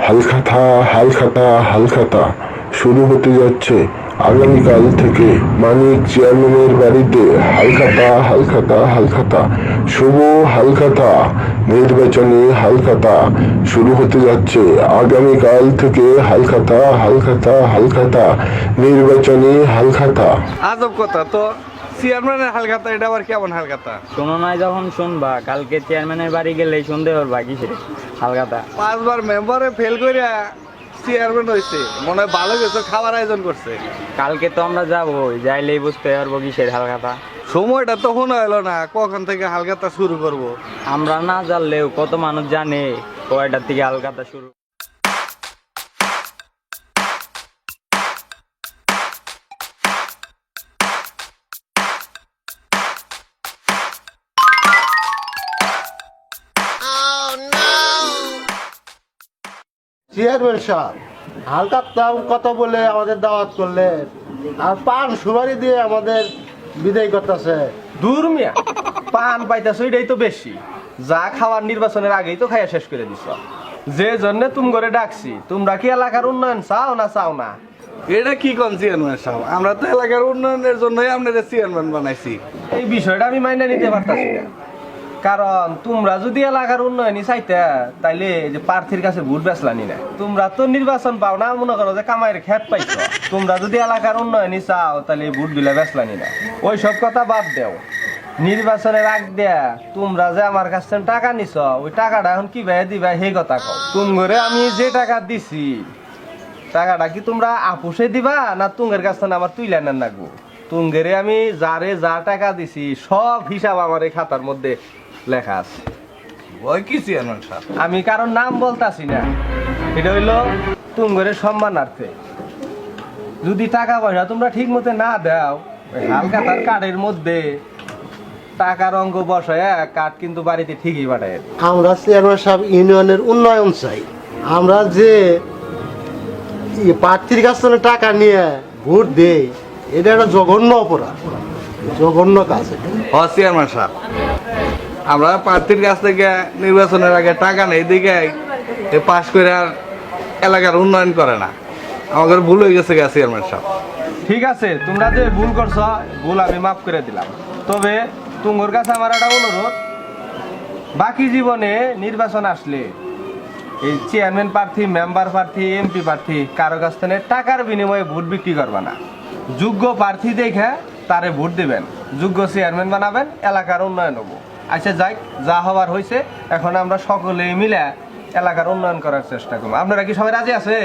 হালখাতা হালখাতা হালখাতা শুরু হতে যাচ্ছে আগামীকাল থেকে মানিক চেয়ারম্যানের বাড়িতে হালখাতা হালখাতা হালখাতা শুভ হালখাতা নির্বাচনী হালখাতা শুরু হতে যাচ্ছে আগামীকাল থেকে হালখাতা হালখাতা হালখাতা নির্বাচনী হালখাতা। আজব কথা তো, চেয়ারম্যানের হালখাতা, এটা আবার কেমন হালখাতা? শোনো নাই যখন শুনবা, কালকে চেয়ারম্যানের বাড়ি গেলেই শুনতে পারবা কিসের হালখাতা। 5 বার মেম্বারে ফেল করে চেয়ারম্যান হয়েছে, মনে হয় ভালো কিছু খাবার আয়োজন করছে। কালকে তো আমরা যাবো, যাইলেই বুঝতে পারবো কিসের হালখাতা। সময়টা তখন হলো না, কখন থেকে হালখাতা শুরু করব। আমরা না জানলেও কত মানুষ জানে কয়টার থেকে হালখাতা শুরু। চেয়ারম্যান সাহেব, হালকা দাম কথা বলে আমাদের দাওয়াত করলেন, আর পান সুপারি দিয়ে আমাদের বিদায় করতেছে। দূর মিয়া, পান পাইতেছ এটাই তো বেশি। যা খাওয়ার নির্বাচনের আগেই তো খাইয়া শেষ করে দিছ। যে জন্য তুমি করে ডাকছি, তোমরা কি এলাকার উন্নয়ন চাও না চাও না? এটা কি কোন চেয়ারম্যান সাহেব, আমরা তো এলাকার উন্নয়নের জন্যই আপনাদের চেয়ারম্যান বানাইছি। এই বিষয়টা আমি মাইনে নিতে পারতাছি না। কারণ তোমরা যদি এলাকার উন্নয়নই চাইতে, তাইলে যে প্রার্থীর কাছে ভোট বেচলানি না। তোমরা তো নির্বাচন পাও না, মনে করো যে কামাইয়ের খেত পাইছো। তোমরা যদি এলাকার উন্নয়নই চাও, তাহলে ভোট দিলে বেচলানি না। ওই সব কথা বাদ দেও। নির্বাচনের আগ দেয়া তোমরা যে আমার কাছ থেকে টাকা নিছ, ওই টাকাটা এখন কি ভাই দিবা সেই কথা কও। তুমগরে আমি যে টাকা দিছি, টাকাটা কি তোমরা আপুসে দিবা না তুঙ্গের কাছ থেকে আমার তুইলা নেন রাখবো? তুঙ্গেরে আমি যারে যা টাকা দিছি সব হিসাব আমার এই খাতার মধ্যে লেখা আছে। ওই কি চেয়ারম্যান সাহেব? আমি কারোর নাম বলতাছি না, এটা হইলো তুঙ্গরে সম্মানার্থে। যদি টাকা পয়সা তোমরা ঠিক মতো না দাও, ওই হালখাতার কার্ডের মধ্যে টাকার অঙ্ক বসায় কার্ড কিন্তু বাড়িতে ঠিকই পাঠায়। আমরা চেয়ারম্যান সাহেব ইউনিয়নের উন্নয়ন চাই। আমরা যে প্রার্থীর কাছ থেকে টাকা নিয়ে ভোট দেই, এটা একটা জঘন্য অপরাধ, জঘন্য কাজ। হ চেয়ারম্যান সাহেব, আমরা প্রার্থীর কাছ থেকে নির্বাচনের আগে টাকা নেই দিকে পাশ করে আর এলাকার উন্নয়ন করে না। আমাদের ভুল হয়ে গেছে চেয়ারম্যান সাহেব। ঠিক আছে, তোমরা যে ভুল করছো, ভুল আমি মাফ করে দিলাম। তবে তোমার কাছে আমার একটা অনুরোধ, বাকি জীবনে নির্বাচন আসলে এই চেয়ারম্যান প্রার্থী, মেম্বার প্রার্থী, এমপি প্রার্থী কারো কাছ থেকে টাকার বিনিময়ে ভোট বিক্রি করবা না। যোগ্য প্রার্থী দেখে তারে ভোট দিবেন, যোগ্য চেয়ারম্যান বানাবেন, এলাকার উন্নয়ন হবো। আচ্ছা যাই, যা হওয়ার হয়েছে, এখন আমরা সকলে মিলে এলাকার উন্নয়ন করার চেষ্টা করবো। আপনারা কি সবাই রাজি আছে?